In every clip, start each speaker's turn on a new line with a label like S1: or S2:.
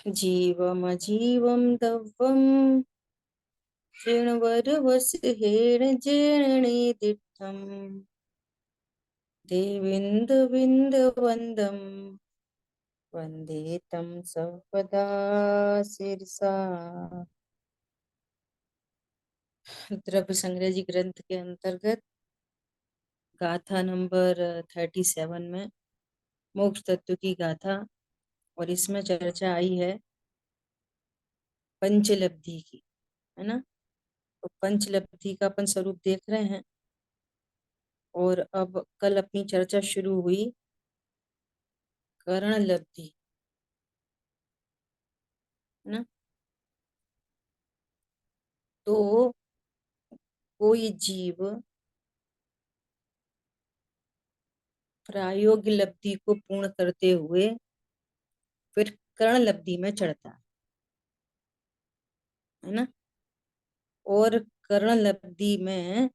S1: जीवमजीवं दव्वं शृण्वरवसहेण जीर्णेदित्थम् देविन्दुबिन्दुवन्दं वन्दे तं सर्वदा शिरसा। द्रव्य संग्रह जी ग्रंथ के अंतर्गत गाथा नंबर 37 में मोक्ष तत्व की गाथा, और इसमें चर्चा आई है पंचलब्धि की, है ना। तो पंचलब्धि का अपन स्वरूप देख रहे हैं, और अब कल अपनी चर्चा शुरू हुई करण लब्धि, है ना। तो कोई जीव प्रायोगिक लब्धि को पूर्ण करते हुए फिर करण लब्धि में चढ़ता है ना। और करण लब्धि में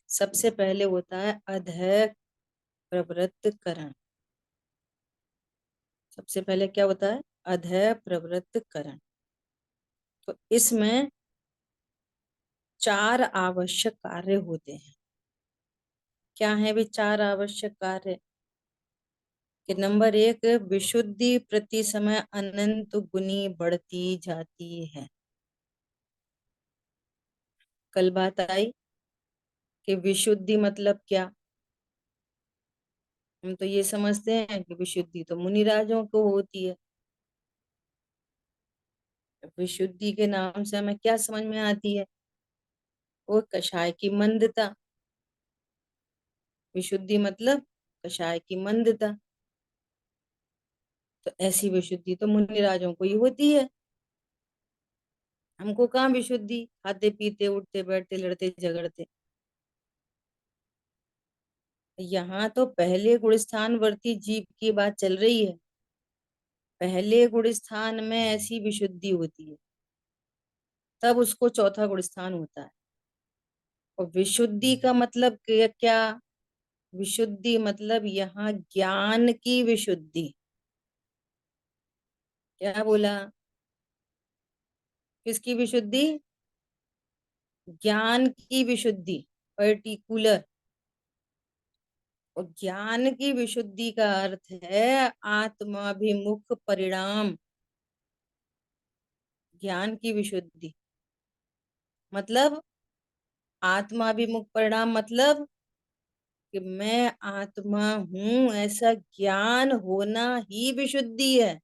S1: सबसे पहले होता है अधः प्रवृत्त करण। सबसे पहले क्या होता है? अधः प्रवृत्त करण। तो इसमें चार आवश्यक कार्य होते हैं। क्या है भी चार आवश्यक कार्य? कि नंबर एक, विशुद्धि प्रति समय अनंत गुनी बढ़ती जाती है। कल बात आई कि विशुद्धि मतलब क्या। हम तो ये समझते हैं कि विशुद्धि तो मुनिराजों को होती है। विशुद्धि के नाम से हमें क्या समझ में आती है? वो कषाय की मंदता। विशुद्धि मतलब कषाय की मंदता। तो ऐसी विशुद्धि तो मुनिराजों को ही होती है। हमको कहाँ विशुद्धि, खाते पीते उठते बैठते लड़ते झगड़ते। यहाँ तो पहले गुण स्थान वर्ती जीव की बात चल रही है। पहले गुण स्थान में ऐसी विशुद्धि होती है, तब उसको चौथा गुण स्थान होता है। और विशुद्धि का मतलब क्या? विशुद्धि मतलब यहाँ ज्ञान की विशुद्धि। क्या बोला? किसकी विशुद्धि? ज्ञान की विशुद्धि, पर्टिकुलर। और ज्ञान की विशुद्धि का अर्थ है आत्माभिमुख परिणाम। ज्ञान की विशुद्धि मतलब आत्माभिमुख परिणाम मतलब कि मैं आत्मा हूं, ऐसा ज्ञान होना ही विशुद्धि है।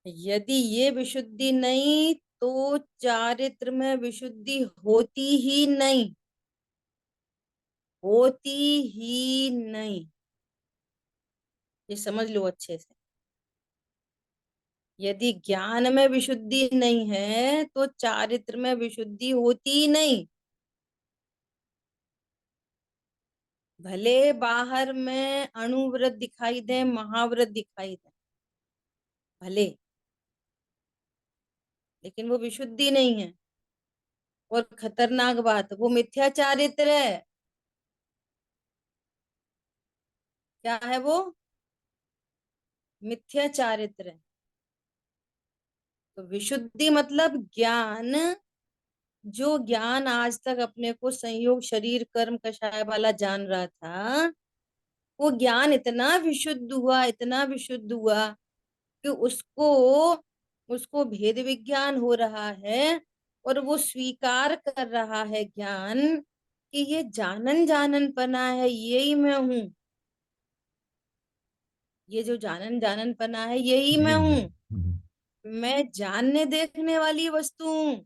S1: यदि ये विशुद्धि नहीं तो चारित्र में विशुद्धि होती ही नहीं, होती ही नहीं। ये समझ लो अच्छे से। यदि ज्ञान में विशुद्धि नहीं है तो चारित्र में विशुद्धि होती ही नहीं। भले बाहर में अणुव्रत दिखाई दे, महाव्रत दिखाई दे, भले, लेकिन वो विशुद्धि नहीं है। और खतरनाक बात, वो मिथ्या चारित्र है। क्या है वो? मिथ्या चारित्र है। तो विशुद्धि मतलब ज्ञान, जो ज्ञान आज तक अपने को संयोग शरीर कर्म कषाय वाला जान रहा था, वो ज्ञान इतना विशुद्ध हुआ, इतना विशुद्ध हुआ कि उसको उसको भेद विज्ञान हो रहा है। और वो स्वीकार कर रहा है ज्ञान कि ये जानन जानन पना है, यही मैं हूं। ये जो जानन जानन पना है यही मैं हूं। मैं जानने देखने वाली वस्तु हूं।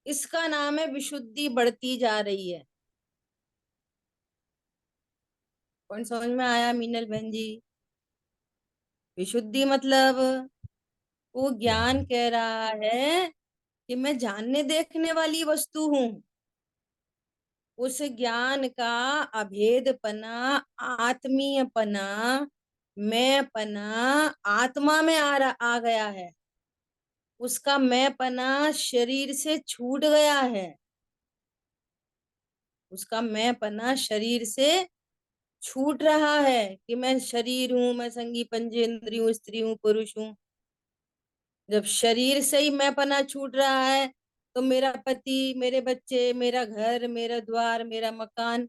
S1: इसका नाम है विशुद्धि बढ़ती जा रही है। कौन समझ में आया मीनल बहन जी? विशुद्धि मतलब वो ज्ञान कह रहा है कि मैं जानने देखने वाली वस्तु हूं। उस ज्ञान का अभेदपना, आत्मीयपना, मैंपना आत्मा में आ गया है। उसका मैंपना शरीर से छूट गया है। उसका मैंपना शरीर से छूट रहा है कि मैं शरीर हूं, मैं संगी पंचेंद्रिय हूँ, स्त्री हूँ, पुरुष हूँ। जब शरीर से ही मैं पना छूट रहा है, तो मेरा पति, मेरे बच्चे, मेरा घर, मेरा द्वार, मेरा मकान,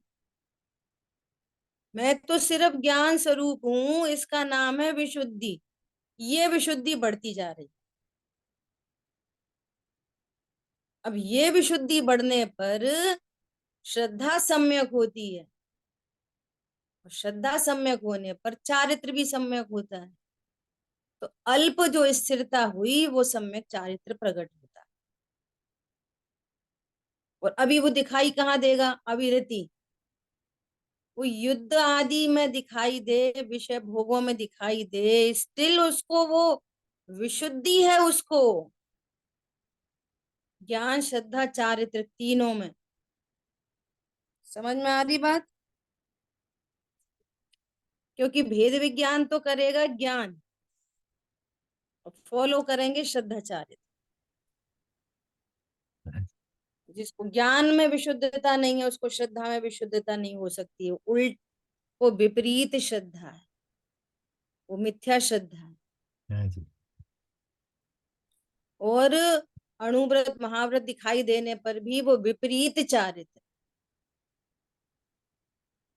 S1: मैं तो सिर्फ ज्ञान स्वरूप हूं। इसका नाम है विशुद्धि। ये विशुद्धि बढ़ती जा रही। अब ये विशुद्धि बढ़ने पर श्रद्धा सम्यक होती है, और श्रद्धा सम्यक होने पर चारित्र भी सम्यक होता है। तो अल्प जो स्थिरता हुई वो सम्यक चारित्र प्रकट होता है। और अभी वो दिखाई कहाँ देगा? अविरति। वो युद्ध आदि में दिखाई दे, विषय भोगों में दिखाई दे, स्टिल उसको वो विशुद्धि है उसको। ज्ञान, श्रद्धा, चारित्र तीनों में। समझ में आ रही बात? क्योंकि भेद विज्ञान तो करेगा ज्ञान, और फॉलो करेंगे श्रद्धाचार्य। जिसको ज्ञान में विशुद्धता नहीं है, उसको श्रद्धा में विशुद्धता नहीं हो सकती है। उल्ट, वो विपरीत श्रद्धा है, वो मिथ्या श्रद्धा है।
S2: हाँ जी।
S1: और अणुव्रत महाव्रत दिखाई देने पर भी वो विपरीत चारित्र,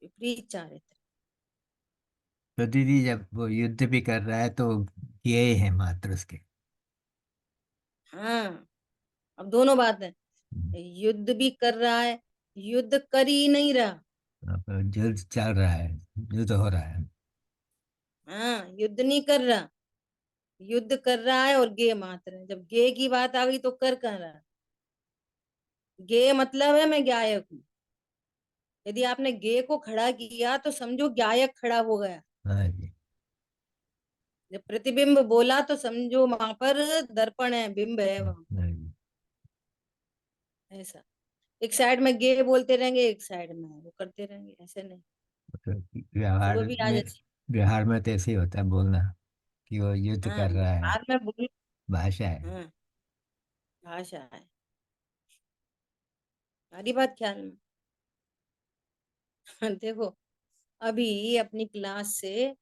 S1: विपरीत चारित्र।
S2: तो दीदी जब वो युद्ध भी कर रहा है तो ये है मात्र उसके।
S1: हाँ, अब दोनों बात है। युद्ध भी कर रहा है, युद्ध कर ही नहीं रहा।
S2: अब युद्ध चल रहा है, युद्ध हो रहा है।
S1: हाँ, युद्ध नहीं कर रहा, युद्ध कर रहा है, और गे मात्र है। जब गे की बात आ गई तो कर कह रहा है। गे मतलब है मैं गायक हूं। यदि आपने गे को खड़ा किया तो समझो गायक खड़ा हो गया।
S2: हाँ जी।
S1: जब प्रतिबिंब बोला तो समझो वहां पर दर्पण है, बिंब है वहां।
S2: हाँ जी।
S1: ऐसा, एक साइड में गे बोलते रहेंगे, एक साइड में वो करते रहेंगे, ऐसे नहीं।
S2: तो व्यवहार
S1: सुबह भी आ
S2: में,
S1: जाती।
S2: व्यवहार में तो ऐसे ही होता है बोलना कि वो युद्ध
S1: हाँ,
S2: कर रहा है।
S1: बाद में बोल।
S2: भाषा है।
S1: हाँ, भाषा है। हमारी बात ख्याल में। देखो, अभी अपनी क्लास से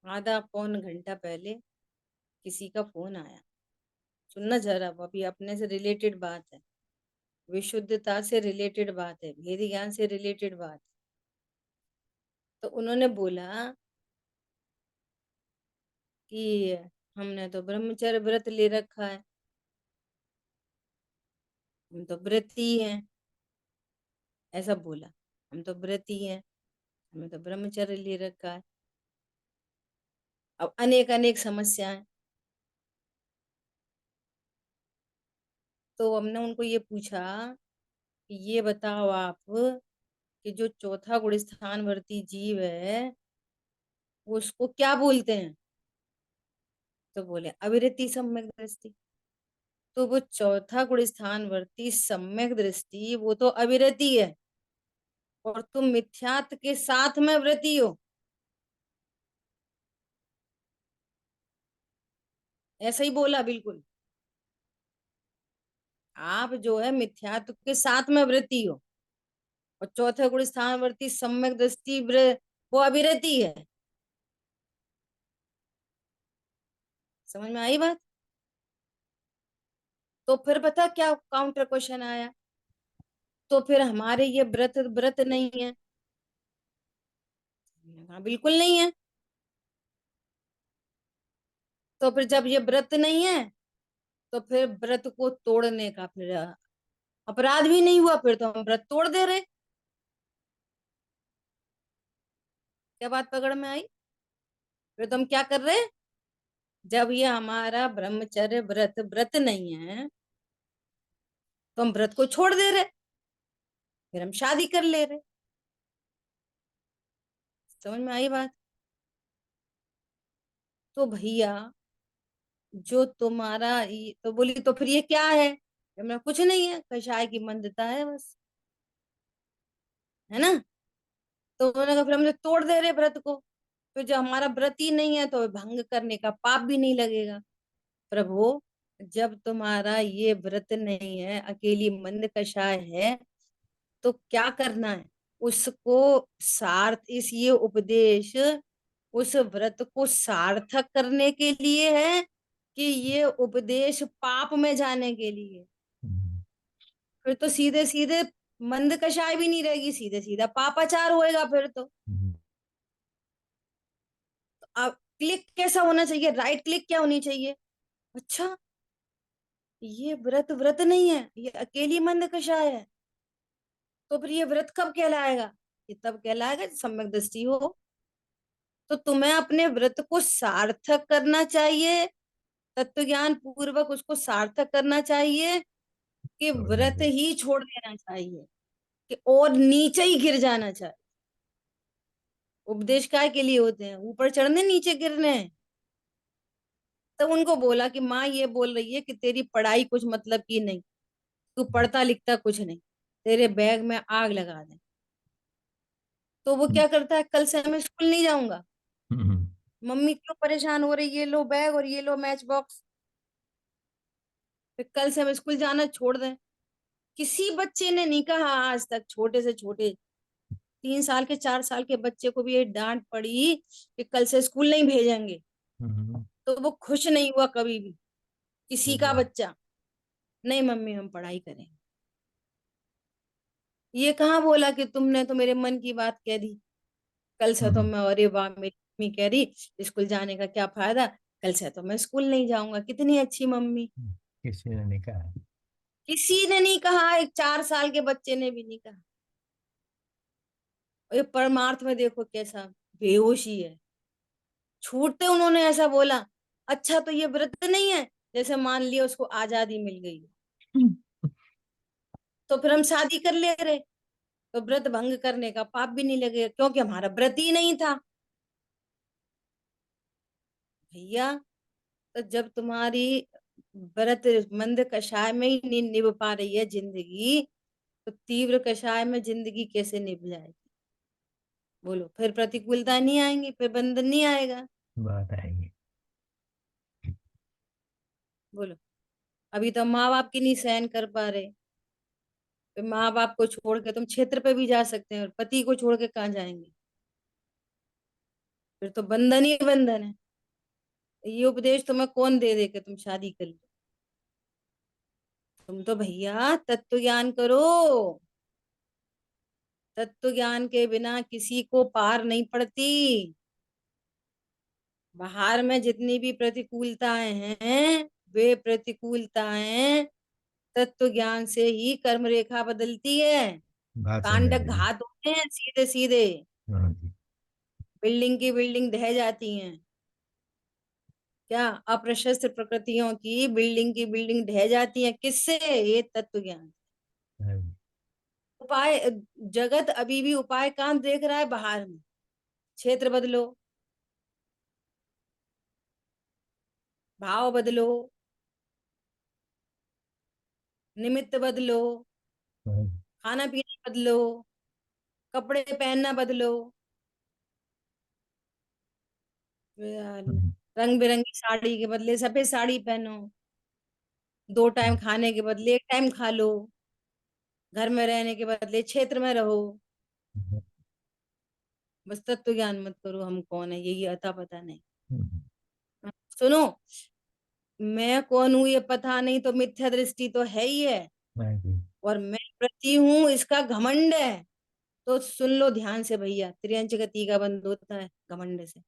S1: आधा पौन घंटा पहले किसी का फोन आया। सुनना जरा, वो अभी अपने से रिलेटेड बात है, विशुद्धता से रिलेटेड बात है, भेद ज्ञान से रिलेटेड बात। तो उन्होंने बोला कि हमने तो ब्रह्मचर्य व्रत ले रखा है, हम तो व्रती हैं। ऐसा बोला, हम तो व्रती हैं, हमें तो ब्रह्मचर्य ले रखा है। अब अनेक अनेक समस्याएं। तो हमने उनको ये पूछा कि ये बताओ आप, कि जो चौथा गुण स्थानवर्ती जीव है वो उसको क्या बोलते हैं? तो बोले अविरति सम्यक दृष्टि। तो वो चौथा गुण स्थानवर्ती सम्यक दृष्टि वो तो अविरति है, और तुम मिथ्यात्व के साथ में व्रती हो। ऐसा ही बोला बिल्कुल। आप जो है मिथ्यात्व के साथ में व्रती हो, और चौथे गुण स्थानवर्ती सम्यक दृष्टि वो अविरति है। समझ में आई बात? तो फिर पता क्या काउंटर क्वेश्चन आया? तो फिर हमारे ये व्रत व्रत नहीं है। हाँ, बिल्कुल नहीं है। तो फिर जब ये व्रत नहीं है, तो फिर व्रत को तोड़ने का फिर अपराध भी नहीं हुआ, फिर तो हम व्रत तोड़ दे रहे। क्या बात पकड़ में आई? फिर तो हम क्या कर रहे? जब ये हमारा ब्रह्मचर्य व्रत व्रत नहीं है, तो हम व्रत को छोड़ दे रहे, फिर हम शादी कर ले रहे। समझ में आई बात? तो भैया, जो तुम्हारा तो बोली तो फिर ये क्या है? मैं कुछ नहीं है, कषाय की मंदता है बस, है ना। तो उन्होंने कहा फिर हम तो तोड़ दे रहे व्रत को। फिर जो हमारा व्रत ही नहीं है तो भंग करने का पाप भी नहीं लगेगा। प्रभु, जब तुम्हारा ये व्रत नहीं है, अकेली मंद कषाय है, तो क्या करना है? उसको सार्थ इस ये उपदेश उस व्रत को सार्थक करने के लिए है कि ये उपदेश पाप में जाने के लिए?
S2: हम्म,
S1: फिर तो सीधे सीधे मंद कषाय भी नहीं रहेगी, सीधे सीधा पापाचार होएगा फिर तो।
S2: हम्म,
S1: अब क्लिक कैसा होना चाहिए, राइट क्लिक क्या होनी चाहिए? अच्छा, ये व्रत व्रत नहीं है, ये अकेली मंद कषाय है, तो फिर ये व्रत कब कहलाएगा? ये तब कहलाएगा जब सम्यक दृष्टि हो। तो तुम्हें अपने व्रत को सार्थक करना चाहिए, तत्व ज्ञान पूर्वक उसको सार्थक करना चाहिए, कि
S2: छोड़ना
S1: व्रत
S2: चाहिए।
S1: ही छोड़ देना चाहिए, कि और नीचे ही गिर जाना चाहिए? उपदेश काय के लिए होते हैं? ऊपर चढ़ने नीचे गिरने? तब उनको बोला कि माँ ये बोल रही है कि तेरी पढ़ाई कुछ मतलब की नहीं, तू पढ़ता लिखता कुछ नहीं, तेरे बैग में आग लगा दे। तो वो
S2: हम्म,
S1: क्या करता है, कल से मैं स्कूल नहीं जाऊंगा।
S2: हम्म,
S1: मम्मी क्यों परेशान हो रही, ये लो बैग और ये लो मैच बॉक्स, फिर कल से हम स्कूल जाना छोड़ दें? किसी बच्चे ने नहीं कहा आज तक, छोटे से छोटे 3 साल के 4 साल के बच्चे को भी ये डांट पड़ी कि कल से स्कूल नहीं भेजेंगे,
S2: हम्म,
S1: तो वो खुश नहीं हुआ कभी भी, किसी
S2: सही
S1: का
S2: बात।
S1: बच्चा। नहीं मम्मी हम पढ़ाई करेंगे। ये कहाँ बोला कि तुमने तो मेरे मन की बात कह दी, कल से तो
S2: हम्म,
S1: मैं, अरे वाह मेरी मम्मी कह रही स्कूल जाने का क्या फायदा, कल से तो मैं स्कूल नहीं जाऊंगा, कितनी अच्छी मम्मी।
S2: किसी ने नहीं कहा।
S1: किसी ने नहीं कहा, एक 4 साल के बच्चे ने भी नहीं कहा। और ये परमार्थ में देखो कैसा बेहोशी है, छूटते उन्होंने ऐसा बोला। अच्छा तो ये व्रत नहीं है, जैसे मान लिया उसको आजादी मिल गई,
S2: हम्म,
S1: तो फिर हम शादी कर ले रहे, तो व्रत भंग करने का पाप भी नहीं लगेगा क्योंकि हमारा व्रत ही नहीं था। भैया, तो जब तुम्हारी व्रत मंद कषाय में ही नहीं निभ पा रही है जिंदगी, तो तीव्र कषाय में जिंदगी कैसे निभ जाएगी? बोलो, फिर प्रतिकूलता नहीं आएंगी, फिर बंधन नहीं आएगा?
S2: बात आएगी।
S1: बोलो। अभी तो माँ बाप की नहीं सहन कर पा रहे, फिर माँ बाप को छोड़ के तुम क्षेत्र पे भी जा सकते हैं, और पति को छोड़ के कहाँ जाएंगे? फिर तो बंधन ही बंधन है। ये उपदेश तुम्हें कौन दे दे के तुम शादी कर लो? तुम तो भैया तत्व ज्ञान करो, तत्व ज्ञान के बिना किसी को पार नहीं पड़ती। बाहर में जितनी भी प्रतिकूलताएं हैं, वे प्रतिकूलताएं तत्व ज्ञान से ही कर्म रेखा बदलती है।
S2: बात समझ आ
S1: कांडक
S2: रही है।
S1: घात होते हैं सीधे सीधे,
S2: हाँ जी।
S1: बिल्डिंग की बिल्डिंग ढह जाती हैं। क्या अप्रशस्त प्रकृतियों की बिल्डिंग की बिल्डिंग ढह जाती है, किससे? ये तत्व ज्ञान।
S2: हाँ जी।
S1: उपाय, जगत अभी भी उपाय कहाँ देख रहा है? बाहर में। क्षेत्र बदलो, भाव बदलो, निमित्त बदलो,
S2: हाँ
S1: खाना पीना बदलो, कपड़े पहनना बदलो,
S2: जी।
S1: रंग बिरंगी साड़ी के बदले सफेद साड़ी पहनो, 2 टाइम खाने के बदले एक टाइम खा लो, घर में रहने के बदले क्षेत्र में रहो। बस तत्व ज्ञान मत करो हम कौन है यही अता पता नहीं। सुनो, मैं कौन हूं ये पता नहीं तो मिथ्या दृष्टि तो है ही है,
S2: हाँ जी।
S1: और मैं प्रति हूं इसका घमंड है। तो सुन लो ध्यान से भैया, त्रियंच गति का बंद होता है घमंड से।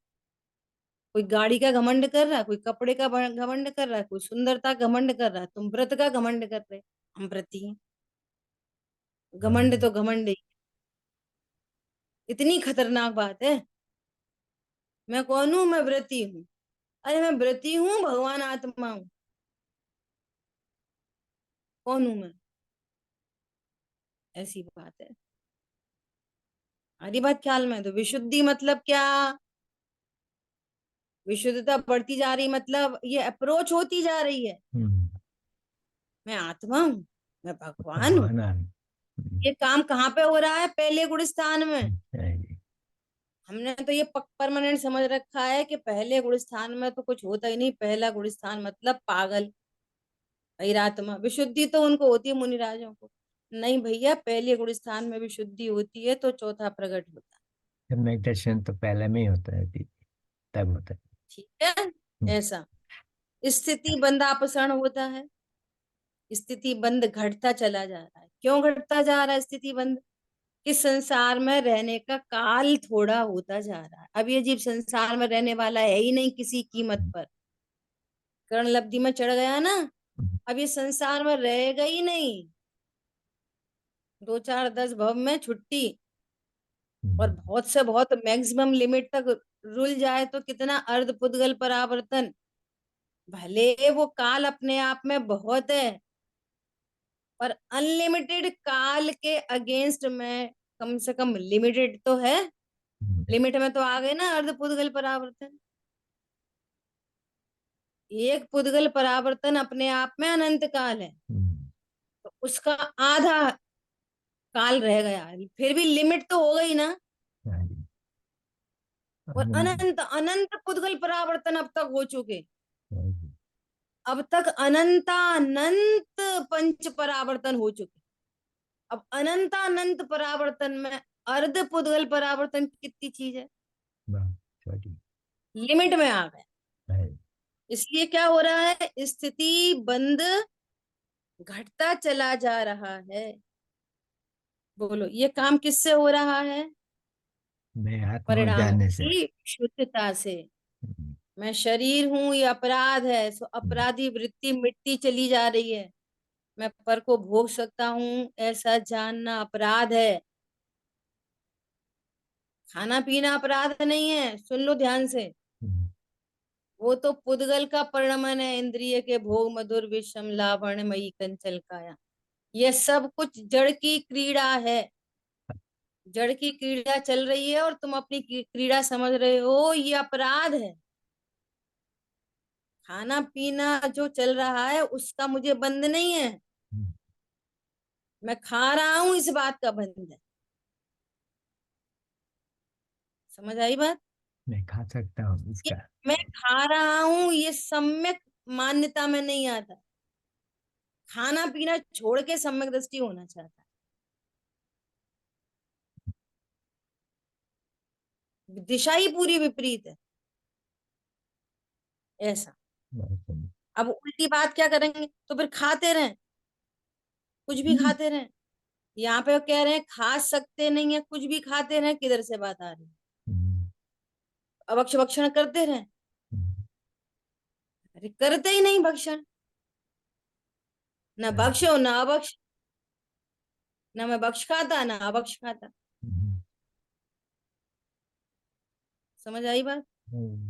S1: कोई गाड़ी का घमंड कर रहा है, कोई कपड़े का घमंड कर रहा है, कोई सुंदरता का घमंड कर रहा है, तुम व्रत का घमंड कर रहे, हम व्रती हैं। घमंड
S2: हाँ,
S1: तो घमंड ही, इतनी खतरनाक बात है। मैं कौन हूं? मैं व्रती हूँ। अरे मैं व्रती हूँ, भगवान आत्मा हूँ, कौन हूं मैं? ऐसी बात है। हमारी बात ख्याल में, तो विशुद्धि मतलब क्या? विशुद्धता बढ़ती जा रही, मतलब ये अप्रोच होती जा रही है।
S2: हम्म,
S1: मैं आत्मा हूँ, मैं भगवान हूँ।
S2: भगवान आन।
S1: ये काम कहाँ पे हो रहा है? पहले गुण स्थान में।
S2: हाँ जी।
S1: हमने तो ये परमानेंट समझ रखा है कि पहले गुण स्थान में तो कुछ होता ही नहीं, पहला गुण स्थान मतलब पागल, बहिरात्मा। विशुद्धि तो उनको होती है मुनिराजों को। नहीं भैया, पहले गुण स्थान में भी शुद्धि होती है तो चौथा प्रकट होता है।
S2: मेडिटेशन तो पहले में ही होता है दीदी, तब होता है।
S1: ठीक है।
S2: हम्म,
S1: ऐसा स्थिति बंद अपसरण होता है। स्थिति बंद घटता चला जा रहा है। क्यों घटता जा रहा है स्थिति बंद? कि संसार में रहने का काल थोड़ा होता जा रहा है। अब ये जीव संसार में रहने वाला है ही नहीं किसी कीमत
S2: हम्म,
S1: पर। कर्ण लब्धि में चढ़ गया ना,
S2: हम्म,
S1: अब ये संसार में रहेगा ही नहीं। दो चार दस भव में छुट्टी। और
S2: हम्म,
S1: बहुत से बहुत मैक्सिमम लिमिट तक रुल जाए तो कितना अर्ध पुद्गल परावर्तन। भले वो काल अपने आप में बहुत है, पर अनलिमिटेड काल के अगेंस्ट में कम से कम लिमिटेड तो है। लिमिट में तो आ गए ना अर्ध पुद्गल परावर्तन। एक पुद्गल परावर्तन अपने आप में अनंत काल है।
S2: हम्म,
S1: तो उसका आधा काल रह गया, फिर भी लिमिट तो हो गई ना।
S2: हाँ जी,
S1: और
S2: आनंद,
S1: अनंत अनंत पुद्गल परावर्तन अब तक हो चुके।
S2: हाँ जी,
S1: अब तक अनंतानंत पंच परावर्तन हो चुके। अब अनंतानंत परावर्तन में अर्ध पुद्गल परावर्तन कितनी चीज है?
S2: वाह, सॉरी,
S1: लिमिट में आ गए।
S2: है,
S1: इसलिए क्या हो रहा है, स्थिति बंद घटता चला जा रहा है। बोलो ये काम किससे हो रहा है?
S2: मैं आत्मा
S1: परिणाम
S2: जानने से।
S1: की शुद्धता से।
S2: हम्म,
S1: मैं शरीर हूं, ये अपराध है, सो
S2: हम्म,
S1: अपराधी वृत्ति मिटती चली जा रही है। मैं पर को भोग सकता हूँ ऐसा जानना अपराध है। खाना पीना अपराध नहीं है, सुन लो ध्यान से।
S2: हम्म,
S1: वो तो पुद्गल का परिणमन है, इंद्रिय के भोग मधुर विषम लावण्यमयी कंचल काया। ये सब कुछ जड़ की क्रीड़ा है। जड़ की क्रीड़ा चल रही है और तुम अपनी क्रीड़ा समझ रहे हो, ये अपराध है। खाना पीना जो चल रहा है उसका मुझे बंद नहीं है।
S2: हम्म,
S1: मैं खा रहा हूं इस बात का बंद है। समझ आई बात?
S2: मैं खा सकता हूँ
S1: ये
S2: इसका।
S1: मैं खा रहा हूं ये सम्यक मान्यता में नहीं आता। खाना पीना छोड़ के सम्यक दृष्टि होना चाहता है। दिशा ही पूरी विपरीत है। ऐसा।
S2: बहुत सही।
S1: अब उल्टी बात क्या करेंगे, तो फिर खाते रहें, कुछ भी
S2: हम्म,
S1: खाते रहें। यहाँ पे कह रहे हैं खा सकते नहीं है, कुछ भी खाते रहें, किधर से बात आ रही है?
S2: हम्म,
S1: अभक्ष भक्षण करते रहें?
S2: हम्म,
S1: अरे करते ही नहीं भक्षण। न
S2: हाँ
S1: भक्ष
S2: जी,
S1: हो न अभक्ष। न मैं भक्ष खाता न अभक्ष खाता।
S2: हम्म,
S1: समझ आई बात?
S2: हम्म,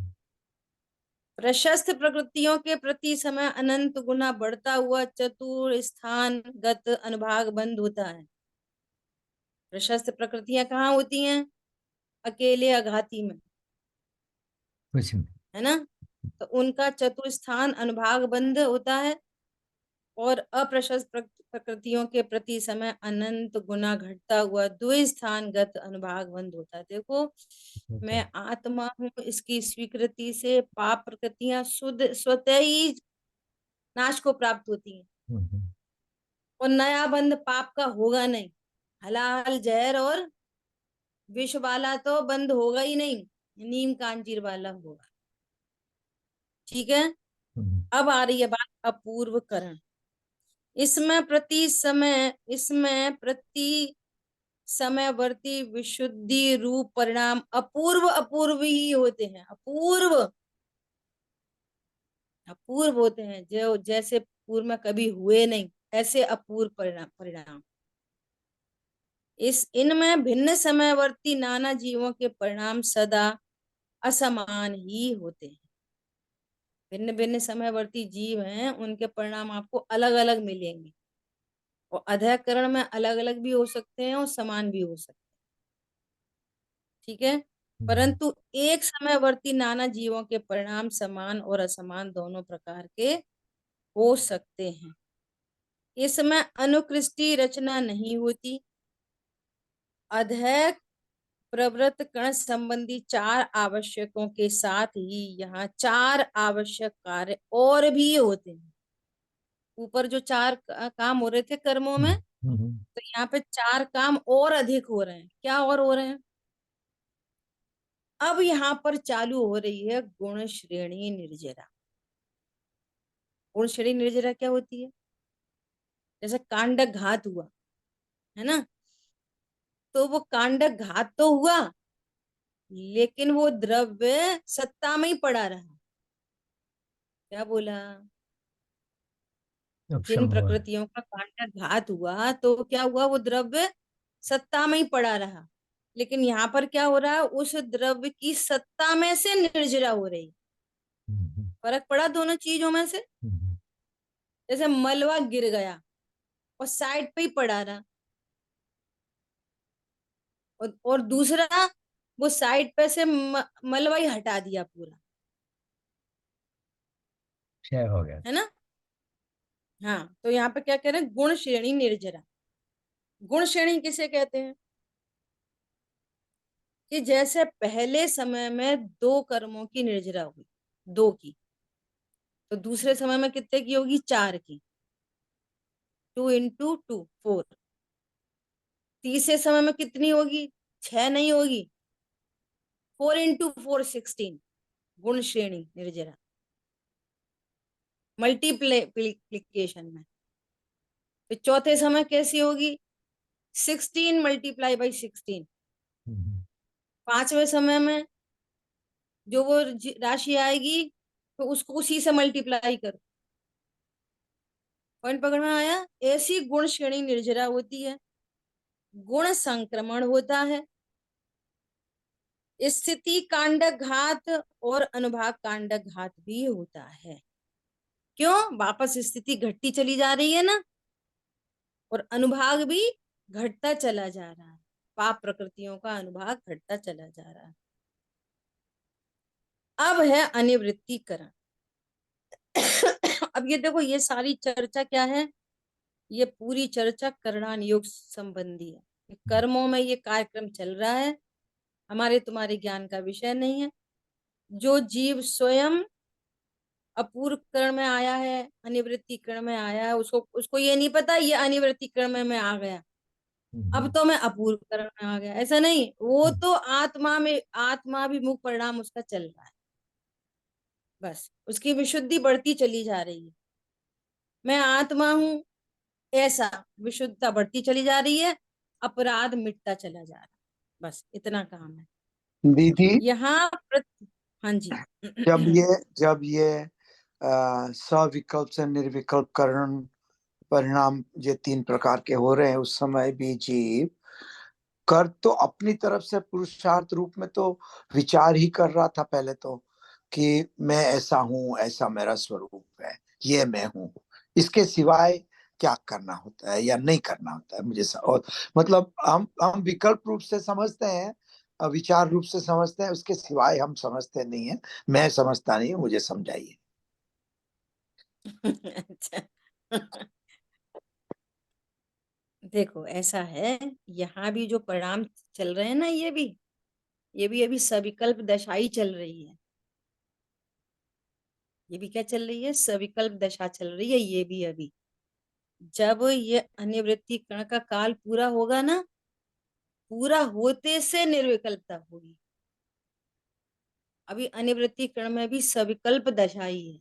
S1: प्रशस्त प्रकृतियों के प्रति समय अनंत गुना बढ़ता हुआ चतुर स्थानगत अनुभाग बंद होता है। प्रशस्त प्रकृतियां कहाँ होती हैं? अकेले अघाती में।
S2: कुछ नहीं।
S1: है ना? तो उनका चतुर्स्थान अनुभाग बंद होता है। और अप्रशस्त प्रकृतियों के प्रति समय अनंत गुना घटता हुआ द्विस्थानगत अनुभाग बंद होता है। देखो,
S2: होता
S1: मैं
S2: है।
S1: आत्मा हूँ, इसकी स्वीकृति से पाप प्रकृतियां शुद्ध स्वतः ही नाश को प्राप्त होती हैं।
S2: हम्म,
S1: और नया बंध पाप का होगा नहीं। हलाहल जहर और विष वाला तो बंद होगा ही नहीं। नीम का अंजीर वाला होगा। ठीक है।
S2: हम्म,
S1: अब आ रही है बात अपूर्व करण। इसमें प्रति समयवर्ती विशुद्धि रूप परिणाम अपूर्व अपूर्व ही होते हैं। अपूर्व अपूर्व होते हैं, जो जैसे पूर्व में कभी हुए नहीं, ऐसे अपूर्व परिणाम परिणाम। इस इनमें भिन्न समयवर्ती नाना जीवों के परिणाम सदा असमान ही होते हैं। भिन्न भिन्न समयवर्ती जीव हैं, उनके परिणाम आपको अलग अलग मिलेंगे। और अधःकरण में अलग अलग भी हो सकते हैं और समान भी हो सकते हैं। ठीक है।
S2: हम्म,
S1: परंतु एक समयवर्ती नाना जीवों के परिणाम समान और असमान दोनों प्रकार के हो सकते हैं। इसमें अनुकृष्टि रचना नहीं होती। अधः प्रवृत्त कण संबंधी चार आवश्यकों के साथ ही यहाँ चार आवश्यक कार्य और भी होते हैं। ऊपर जो चार काम हो रहे थे कर्मों में,
S2: हम्म, हम्म,
S1: तो यहाँ पे चार काम और अधिक हो रहे हैं। क्या और हो रहे हैं? अब यहाँ पर चालू हो रही है गुण श्रेणी निर्जरा। गुण श्रेणी निर्जरा क्या होती है? जैसे कांडक घात हुआ, है ना? तो वो कांडक घात तो हुआ, लेकिन वो द्रव्य सत्ता में ही पड़ा रहा। क्या बोला? जिन
S2: उपशम हुआ।
S1: प्रकृतियों का कांडक घात हुआ तो क्या हुआ? वो द्रव्य सत्ता में ही पड़ा रहा। लेकिन यहाँ पर क्या हो रहा है? उस द्रव्य की सत्ता में से निर्जरा हो रही।
S2: हम्म,
S1: फर्क पड़ा दोनों चीजों में से।
S2: हम्म,
S1: जैसे मलबा गिर गया और साइड पे ही पड़ा रहा, और दूसरा वो साइड पे से मलबा ही हटा दिया पूरा,
S2: क्षय हो गया।
S1: है ना? हाँ, तो यहाँ पे क्या कह रहे हैं? गुण श्रेणी निर्जरा। गुण श्रेणी किसे कहते हैं? कि जैसे पहले समय में दो कर्मों की निर्जरा हुई, दो की, तो दूसरे समय में कितने की होगी? चार की। 2 × 2 4। तीसरे समय में कितनी होगी? छह नहीं होगी, 4 × 4 16। गुण श्रेणी निर्जरा मल्टीप्लीकेशन में। फिर चौथे समय कैसी होगी? 16 × 16।
S2: हम्म,
S1: पांचवें समय में जो वो राशि आएगी, तो उसको उसी से मल्टीप्लाई करो। पॉइंट पकड़ में आया? ऐसी गुण श्रेणी निर्जरा होती है। गुण संक्रमण होता है, स्थिति कांडक घात और अनुभाग कांडक घात भी होता है। क्यों? वापस स्थिति घटती चली जा रही है ना, और अनुभाग भी घटता चला जा रहा है। पाप प्रकृतियों का अनुभाग घटता चला जा रहा है। अब है अनिवृत्तीकरण। अब ये देखो, ये सारी चर्चा क्या है? ये पूरी चर्चा करणान योग संबंधी है। कर्मों में ये कार्यक्रम चल रहा है, हमारे तुम्हारे ज्ञान का विषय नहीं है। जो जीव स्वयं अपूर्व करण में आया है, अनिवृत्ति करण में आया है, उसको उसको ये नहीं पता ये अनिवृत्ति करण में मैं आ गया, अब
S2: हम्म,
S1: तो मैं अपूर्व करण में आ गया, ऐसा नहीं। वो
S2: हम्म,
S1: तो आत्मा में, आत्मा भी मुख परिणाम उसका चल रहा है। बस उसकी विशुद्धि बढ़ती चली जा रही है। मैं आत्मा हूं, ऐसा विशुद्धता बढ़ती चली जा रही है, अपराध मिटता चला जा रहा है। बस इतना काम है
S3: दीदी,
S1: यहाँ हाँ जी।
S3: जब ये सविकल्प से निर्विकल्प करण परिणाम ये तीन प्रकार के हो रहे हैं, उस समय भी जीव कर तो अपनी तरफ से पुरुषार्थ रूप में तो विचार ही कर रहा था पहले तो, कि मैं ऐसा हूं, ऐसा मेरा स्वरूप है, ये मैं हूं। इसके सिवाय क्या करना होता है या नहीं करना होता है मुझे और मतलब हम विकल्प रूप से समझते हैं, विचार रूप से समझते हैं, उसके सिवाय हम समझते नहीं है। मैं समझता नहीं हूं, मुझे समझाइए।
S1: अच्छा। देखो ऐसा है, यहाँ भी जो परिणाम चल रहे हैं ना, ये भी अभी सविकल्प दशा ही चल रही है। ये भी क्या चल रही है? सविकल्प दशा चल रही है ये भी अभी। जब ये अनिवृत्तीकरण का काल पूरा होगा ना, पूरा होते से निर्विकल्पता होगी। अभी अनिवृत्तीकरण में भी सविकल्प दशा ही है।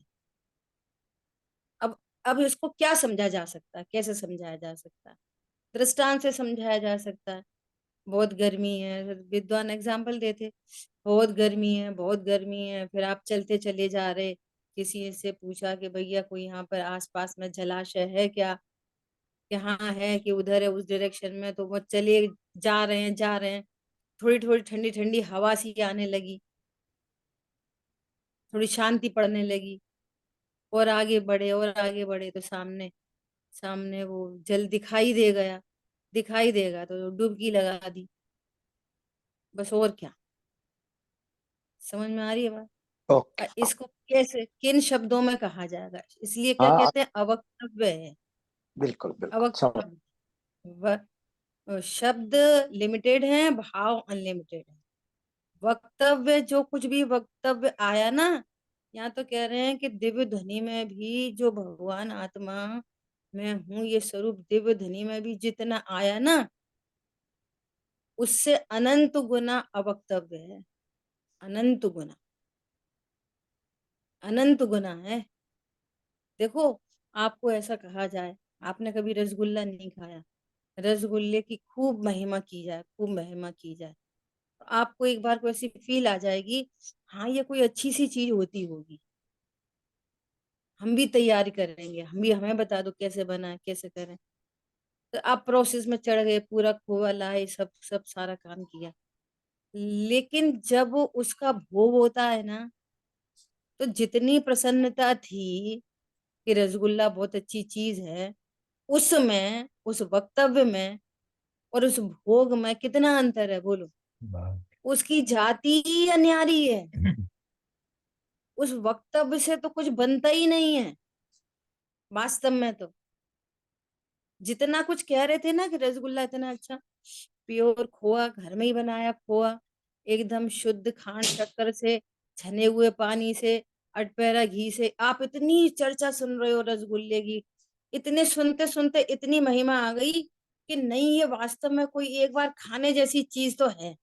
S1: अब अब इसको क्या समझा जा सकता है? कैसे समझाया जा सकता है? दृष्टांत से समझाया जा सकता है। बहुत गर्मी है, विद्वान एग्जाम्पल देते, बहुत गर्मी है, बहुत गर्मी है, फिर आप चलते चले जा रहे, किसी से पूछा कि भैया कोई यहाँ पर आसपास में जलाशय है क्या? यहाँ है कि उधर है, उस डायरेक्शन में, तो वो चले जा रहे हैं, जा रहे हैं। थोड़ी थोड़ी ठंडी ठंडी हवा सी आने लगी, थोड़ी शांति पड़ने लगी, और आगे बढ़े और आगे बढ़े, तो सामने सामने वो जल दिखाई दे गया। दिखाई देगा तो डुबकी लगा दी, बस। और क्या? समझ में आ रही है बात?
S3: ओके।
S1: इसको कैसे, किन शब्दों में कहा जाएगा? इसलिए क्या
S3: हाँ,
S1: कहते हैं? अवक्तव्य है।
S3: बिल्कुल बिल्कुल समझ।
S1: अवक्तव्य। शब्द लिमिटेड है, भाव अनलिमिटेड है। वक्तव्य, जो कुछ भी वक्तव्य आया ना, यहाँ तो कह रहे हैं कि दिव्य ध्वनि में भी जो भगवान आत्मा मैं हूं, ये स्वरूप दिव्य ध्वनि में भी जितना आया ना, उससे अनंत गुना अवक्तव्य है। अनंत गुना, अनंत गुना है। देखो, आपको ऐसा कहा जाए, आपने कभी रसगुल्ला नहीं खाया, रसगुल्ले की खूब महिमा की जाए, खूब महिमा की जाए, तो आपको एक बार को ऐसी फील आ जाएगी, हाँ ये कोई अच्छी सी चीज होती होगी, हम भी तैयारी करेंगे, हम भी, हमें बता दो कैसे बनाए, कैसे करें। तो आप प्रोसेस में चढ़ गए, पूरा खोआ लाए, सब सब सारा काम किया। लेकिन जब वो उसका भोग होता है ना, तो जितनी प्रसन्नता थी कि रसगुल्ला बहुत अच्छी चीज है, उसमें, उस वक्तव्य में और उस भोग में कितना अंतर है बोलो।
S2: बात।
S1: उसकी जाति ही अन्यारी है, उस वक्तव्य से तो कुछ बनता ही नहीं है वास्तव में। तो जितना कुछ कह रहे थे ना कि रसगुल्ला इतना अच्छा, प्योर खोआ, घर में ही बनाया खोआ, एकदम शुद्ध खांड शक्कर से, छने हुए पानी से, अटपहरा घी से, आप इतनी चर्चा सुन रहे हो रसगुल्ले की, इतने सुनते सुनते इतनी महिमा आ गई कि नहीं, ये वास्तव में कोई एक बार खाने जैसी चीज तो है।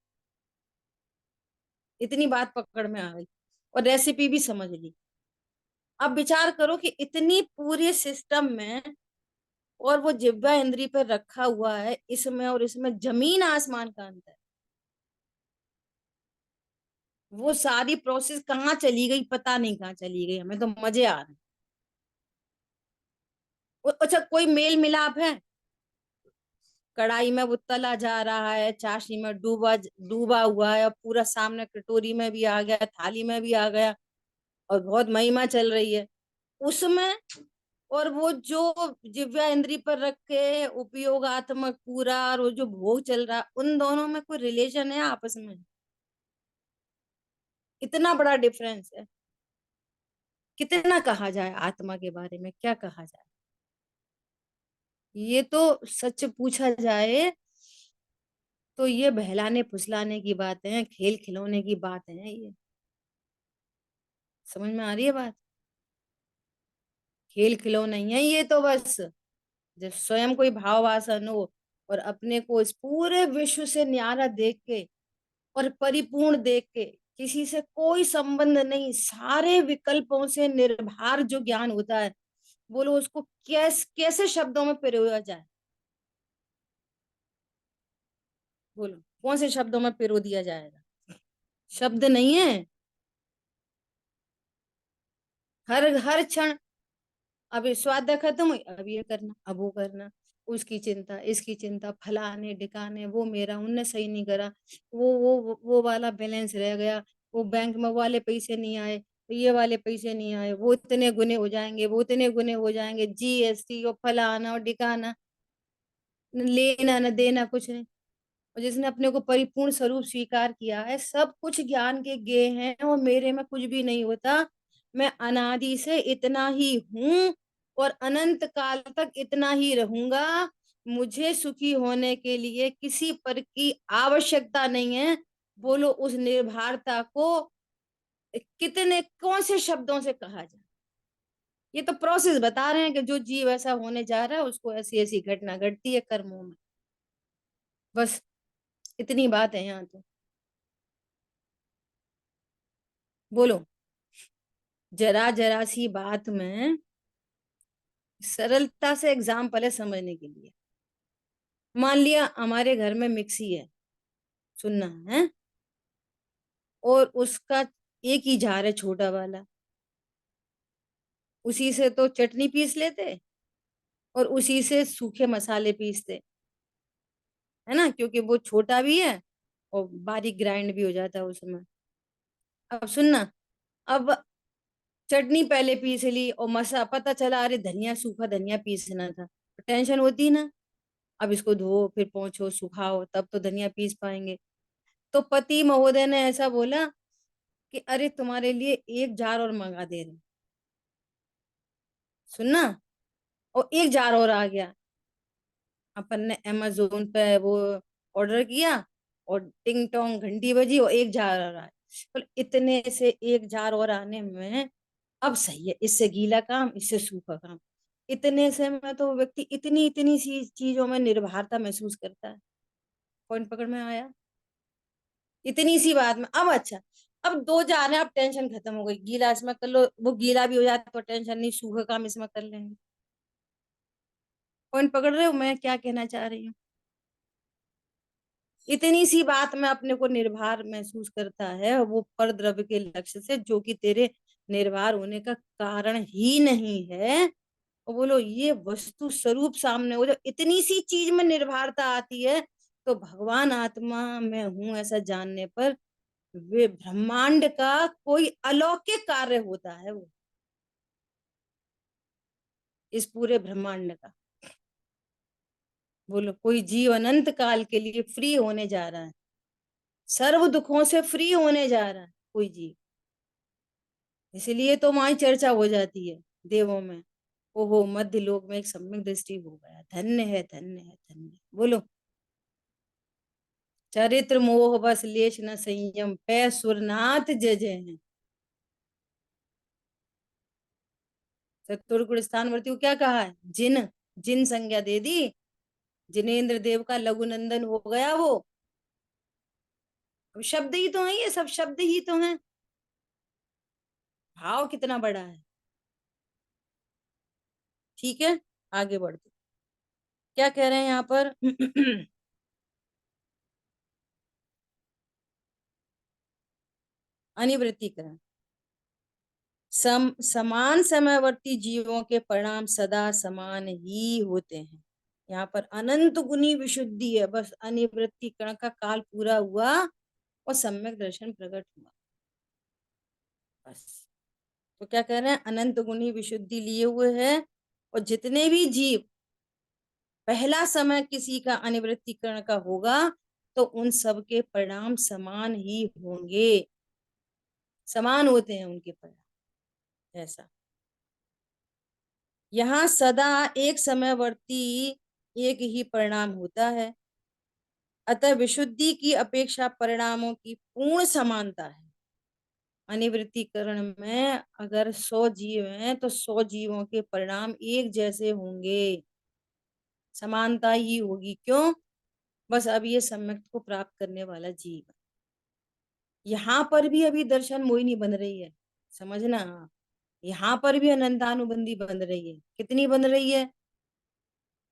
S1: इतनी बात पकड़ में आ गई और रेसिपी भी समझ ली। अब विचार करो कि इतनी पूरे सिस्टम में, और वो जिह्वा इंद्री पर रखा हुआ है, इसमें और इसमें जमीन आसमान का अंतर। वो सारी प्रोसेस कहाँ चली गई पता नहीं, कहाँ चली गई, हमें तो मजे आ रहे हैं। अच्छा, कोई मेल मिलाप है? कढ़ाई में वो तला जा रहा है, चाशनी में डूबा डूबा हुआ है, और पूरा सामने कटोरी में भी आ गया, थाली में भी आ गया, और बहुत महिमा चल रही है उसमें। और वो जो जिव्या इंद्री पर रख के उपयोगात्मक पूरा, और वो जो भोग चल रहा, उन दोनों में कोई रिलेशन है आपस में? इतना बड़ा डिफरेंस है। कितना कहा जाए आत्मा के बारे में, क्या कहा जाए। ये तो सच पूछा जाए तो ये बहलाने फुसलाने की बातें हैं, खेल खिलौने की बातें हैं ये। समझ में आ रही है बात? खेल खिलौने नहीं है ये तो, बस जब स्वयं कोई भाववासन हो और अपने को इस पूरे विश्व से न्यारा देख के और परिपूर्ण देख के, किसी से कोई संबंध नहीं, सारे विकल्पों से निर्भर जो ज्ञान होता है, बोलो उसको कैसे शब्दों में पिरोया जाए। बोलो कौन से शब्दों में पिरो दिया जाएगा? शब्द नहीं है। हर हर क्षण, अब ये स्वाद खत्म हुई, अब ये करना, अब वो करना, उसकी चिंता, इसकी चिंता, फलाने ढिकाने, वो मेरा उनने सही नहीं करा, वो वाला बैलेंस रह गया, वो बैंक में वाले पैसे नहीं आए, तो ये वाले पैसे नहीं आए, वो इतने गुने हो जाएंगे, वो इतने गुने हो जाएंगे, जीएसटी और फलाना और ढिकाना, न लेना न देना कुछ नहीं। और जिसने अपने को परिपूर्ण स्वरूप स्वीकार किया है, सब कुछ ज्ञान के गे हैं, और मेरे में कुछ भी नहीं होता, मैं अनादि से इतना ही हूं और अनंत काल तक इतना ही रहूंगा। मुझे सुखी होने के लिए किसी पर की आवश्यकता नहीं है। बोलो उस निर्भरता को कितने, कौन से शब्दों से कहा जाए? ये तो प्रोसेस बता रहे हैं कि जो जीव ऐसा होने जा रहा है, उसको ऐसी ऐसी घटना घटती है कर्मों में। बस इतनी बात है यहाँ तो। बोलो, जरा जरा सी बात में सरलता से एग्जाम्पल है समझने के लिए। मान लिया हमारे घर में मिक्सी है, सुनना है, और उसका एक ही जार है छोटा वाला, उसी से तो चटनी पीस लेते और उसी से सूखे मसाले पीसते, है ना, क्योंकि वो छोटा भी है और बारीक ग्राइंड भी हो जाता है उसमें। अब सुनना, अब चटनी पहले पीस ली और मसा पता चला अरे धनिया, सूखा धनिया पीसना था, तो टेंशन होती ना। अब इसको धो, फिर पोंछो, सुखाओ, तब तो धनिया पीस पाएंगे। तो पति महोदय ने ऐसा बोला कि अरे तुम्हारे लिए एक जार और मंगा दे रहे, सुनना, और एक जार और आ गया। अपन ने अमेजोन पे वो ऑर्डर किया, और टिंग टोंग घंटी बजी और एक जार और आया। तो इतने से एक जार और आने में अब सही है, इससे गीला काम, इससे सूखा काम, इतने से में तो व्यक्ति इतनी इतनी सी चीजों में निर्भरता महसूस करता है। पॉइंट पकड़ में आया? इतनी सी बात में। अब अच्छा, अब दो जा रहे हैं, अब टेंशन खत्म हो गई, गीला इसमें कर लो, वो गीला भी हो जाता तो टेंशन नहीं, सूखा काम इसमें कर लेंगे। पॉइंट पकड़ रहे हो मैं क्या कहना चाह रही हूँ? इतनी सी बात में अपने को निर्भर महसूस करता है, वो पर द्रव्य के लक्ष्य से, जो कि तेरे निर्भर होने का कारण ही नहीं है। और बोलो ये वस्तु स्वरूप सामने हो, जब इतनी सी चीज में निर्भरता आती है, तो भगवान आत्मा में हूं ऐसा जानने पर वे ब्रह्मांड का कोई अलौकिक कार्य होता है, वो इस पूरे ब्रह्मांड का। बोलो कोई जीव अनंत काल के लिए फ्री होने जा रहा है, सर्व दुखों से फ्री होने जा रहा है कोई जीव। इसलिए तो वहां चर्चा हो जाती है देवों में, ओहो मध्य लोक में एक सम्यक दृष्टि हो गया, धन्य है धन्य है धन्य है। बोलो चरित्र मोह बस लेश न संयम, पै सुरनाथ जय जय हैं। चतुर्गुण स्थान वर्ती को क्या कहा है? जिन, जिन संज्ञा दे दी, जिनेन्द्र देव का लघु नंदन हो गया वो। अब शब्द ही तो है, ये सब शब्द ही तो हैं, भाव कितना बड़ा है। ठीक है, आगे बढ़ते, क्या कह रहे हैं यहाँ पर? अनिवृत्तिकरण, समान समयवर्ती जीवों के परिणाम सदा समान ही होते हैं। यहाँ पर अनंत गुनी विशुद्धि है, बस अनिवृत्तिकरण का काल पूरा हुआ और सम्यक दर्शन प्रकट हुआ, बस। तो क्या कह रहे हैं? अनंत गुनी विशुद्धि लिए हुए है, और जितने भी जीव पहला समय किसी का अनिवृत्तिकरण का होगा, तो उन सब के परिणाम समान ही होंगे, समान होते हैं उनके परिणाम, ऐसा। यहाँ सदा एक समयवर्ती एक ही परिणाम होता है, अतः विशुद्धि की अपेक्षा परिणामों की पूर्ण समानता है। अनिवृत्तिकरण में अगर 100 जीव हैं तो 100 जीवों के परिणाम एक जैसे होंगे, समानता ही होगी। क्यों? बस अब ये सम्यक को प्राप्त करने वाला जीव है। यहाँ पर भी अभी दर्शन मोहिनी बन रही है, समझना। यहाँ पर भी अनंतानुबंधी बन रही है। कितनी बन रही है?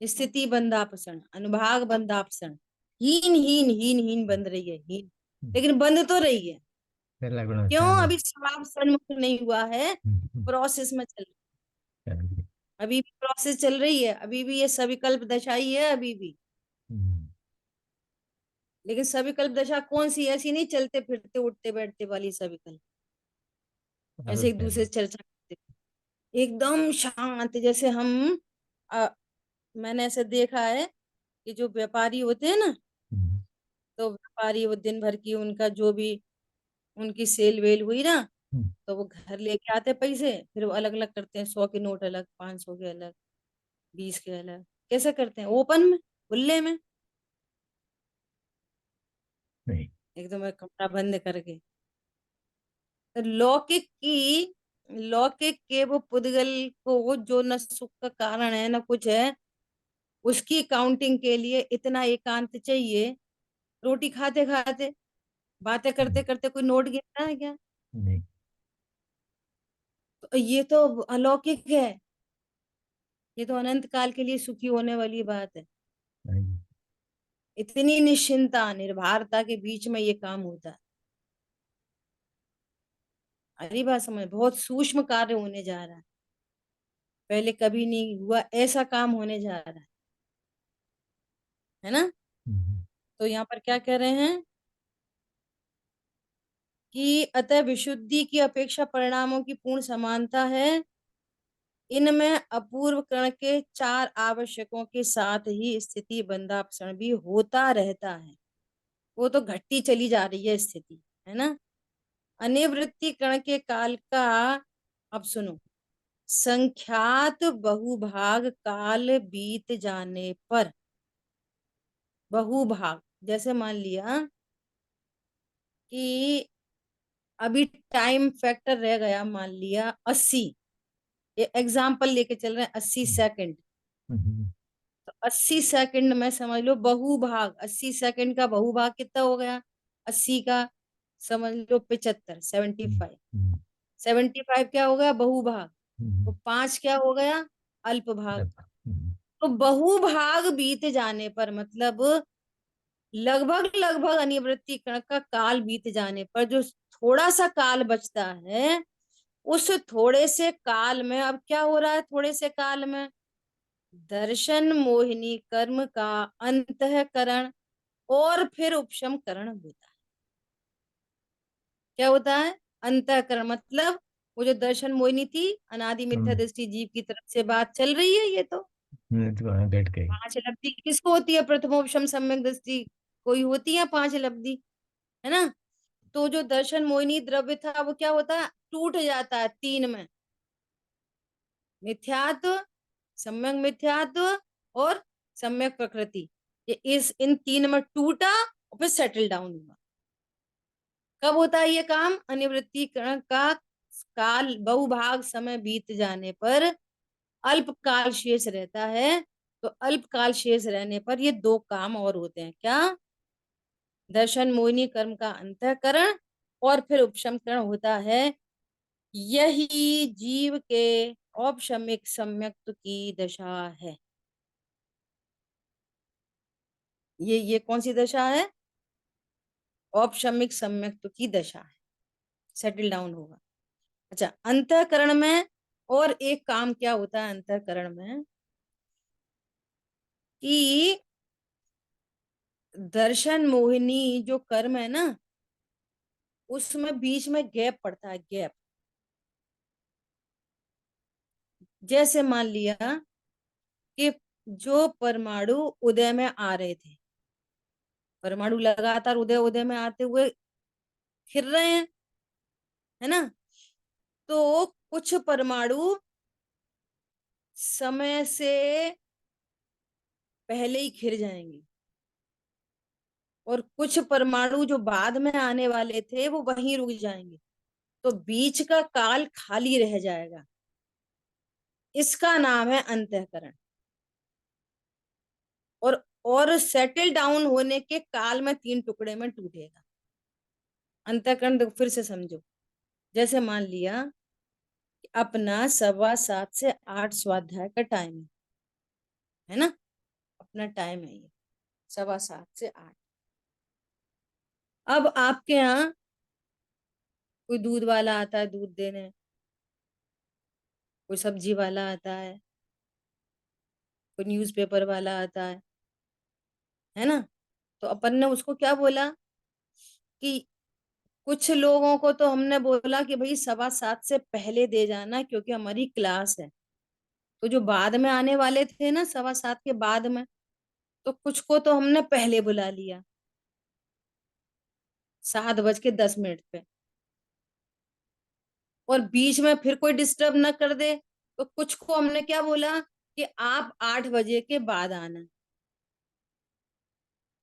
S1: स्थिति बंदापसण, अनुभाग बंदापसण, हीन हीन हीन हीन बन रही है, हीन, लेकिन बंद तो रही है। क्यों?
S2: लगुण
S1: अभी स्वभाव सन्मुख नहीं हुआ है, प्रोसेस में चल, अभी भी प्रोसेस चल रही है, अभी भी ये सविकल्प दशा ही है अभी भी। लेकिन सविकल्प दशा कौन सी? ऐसी नहीं चलते फिरते उठते बैठते वाली सविकल्प, ऐसे एक दूसरे से चर्चा करते, एकदम शांत, जैसे हम अ, मैंने ऐसे देखा है कि जो व्यापारी होते हैं ना, तो व्यापारी वो दिन भर की उनका जो भी उनकी सेल वेल हुई ना, तो वो घर लेके आते पैसे, फिर वो अलग अलग करते हैं, 100 के नोट अलग, 500 के अलग, 20 के अलग। कैसे करते हैं? ओपन में, खुले में,
S2: नहीं।
S1: एकदम एक कमरा बंद करके। तो लौकिक के वो पुद्गल को जो न सुख का कारण है न कुछ है, उसकी काउंटिंग के लिए इतना एकांत चाहिए। रोटी खाते खाते बातें करते करते कोई नोट गिनता है क्या?
S2: नहीं।
S1: तो ये तो अलौकिक है, ये तो अनंत काल के लिए सुखी होने वाली बात है।
S2: नहीं।
S1: इतनी निश्चिंता निर्भरता के बीच में ये काम होता है। हरी बात समझ, बहुत सूक्ष्म कार्य होने जा रहा है, पहले कभी नहीं हुआ ऐसा काम होने जा रहा है ना। तो यहाँ पर क्या कह रहे हैं कि अतः विशुद्धि की अपेक्षा परिणामों की पूर्ण समानता है, इनमें अपूर्व कण के 4 आवश्यकों के साथ ही स्थिति बंधापसरण भी होता रहता है, वो तो घटती चली जा रही है स्थिति, है ना। अनिवृत्ति कण के काल का, अब सुनो, संख्यात बहुभाग काल बीत जाने पर, बहुभाग, जैसे मान लिया कि अभी टाइम फैक्टर रह गया, मान लिया 80, ये एग्जाम्पल लेके चल रहे हैं, 80 सेकंड।
S2: हम्म,
S1: तो 80 सेकंड में समझ लो बहुभाग, 80 सेकंड का बहुभाग कितना हो गया 80 का, समझ लो 75, सेवेंटी
S2: हम्म,
S1: फाइव
S2: हम्म,
S1: 75 क्या हो गया बहुभाग, तो
S2: हम्म,
S1: 5 क्या हो गया अल्प भाग।
S2: हम्म,
S1: तो बहुभाग बीत जाने पर मतलब लगभग लगभग अनिवृत्ति कण का काल बीत जाने पर जो थोड़ा सा काल बचता है, उस थोड़े से काल में अब क्या हो रहा है, थोड़े से काल में दर्शन मोहिनी कर्म का अंतःकरण और फिर उपशमकरण होता है। क्या होता है अंतःकरण, मतलब वो जो दर्शन मोहिनी थी, अनादि मिथ्या
S2: हम्म,
S1: दृष्टि जीव की तरफ से बात चल रही है, ये तो
S2: तो वहाँ घट गई।
S1: 5 लब्धि किसको होती है, प्रथमोपशम सम्यक दृष्टि कोई होती है 5 लब्धि, है ना। तो जो दर्शन मोहिनी द्रव्य था वो क्या होता है, टूट जाता है 3 में, मिथ्यात्व, सम्यक मिथ्यात्व और सम्यक प्रकृति। ये इस इन 3 में टूटा और फिर सेटल डाउन हुआ। कब होता है ये काम, अनिवृत्तीकरण का काल बहुभाग समय बीत जाने पर अल्प काल शेष रहता है। तो अल्प काल शेष रहने पर ये 2 काम और होते हैं, क्या, दर्शन मोहिनी कर्म का अंतःकरण और फिर उपशमकरण होता है। यही जीव के औपशमिक सम्यक्त्व की दशा है। ये कौन सी दशा है, औपशमिक सम्यक्त्व की दशा है, सेटल डाउन होगा। अच्छा, अंतःकरण में और एक काम क्या होता है अंतःकरण में, कि दर्शन मोहिनी जो कर्म है ना, उसमें बीच में गैप पड़ता है, गैप। जैसे मान लिया कि जो परमाणु उदय में आ रहे थे, परमाणु लगातार उदय उदय में आते हुए फिर रहे हैं, है ना। तो कुछ परमाणु समय से पहले ही खिर जाएंगे और कुछ परमाणु जो बाद में आने वाले थे वो वहीं रुक जाएंगे। तो बीच का काल खाली रह जाएगा, इसका नाम है अंतःकरण। और सेटल डाउन होने के काल में 3 टुकड़े में टूटेगा अंतःकरण। देखो फिर से समझो, जैसे मान लिया कि अपना 7:15 से 8 स्वाध्याय का टाइम है ना, अपना टाइम है ये 7:15 से 8। अब आपके यहाँ कोई दूध वाला आता है दूध देने, कोई सब्जी वाला आता कोई न्यूज़पेपर वाला आता है ना। तो अपन ने उसको क्या बोला कि कुछ लोगों को तो हमने बोला कि भाई 7:15 से पहले दे जाना क्योंकि हमारी क्लास है। तो जो बाद में आने वाले थे ना 7:15 के बाद में, तो कुछ को तो हमने पहले बुला लिया 7:10 पे, और बीच में फिर कोई डिस्टर्ब ना कर दे, तो कुछ को हमने क्या बोला कि आप 8 बजे के बाद आना।